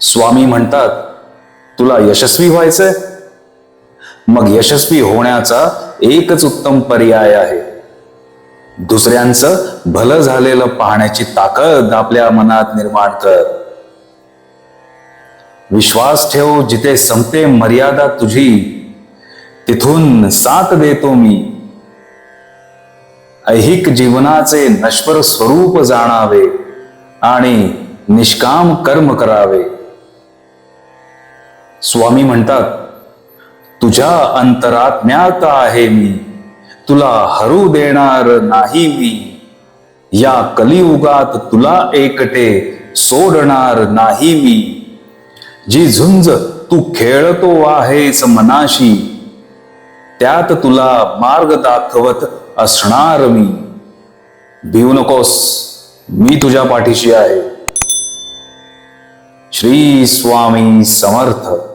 स्वामी म्हणतात, तुला यशस्वी व्हायचंय? मग यशस्वी होण्याचा एकच उत्तम पर्याय आहे. दुसऱ्यांचं भलं झालेलं पाहण्याची ताकद आपल्या मनात निर्माण कर. विश्वास ठेव, जिथे संपते मर्यादा तुझी, तिथून साथ देतो मी. ऐहिक जीवनाचे नश्वर स्वरूप जाणावे आणि निष्काम कर्म करावे. स्वामी म्हणतात, तुझ्या अंतरात्म्यात आहे मी, तुला हरू देणार नाही मी. या कलियुगात तुला एकटे सोडणार नाही मी. जी झुंज तू खेळतो आहेस मनाशी, त्यात तुला मार्ग दाखवत असणार मी. भिवू नकोस, मी तुझ्या पाठीशी आहे. श्री स्वामी समर्थ.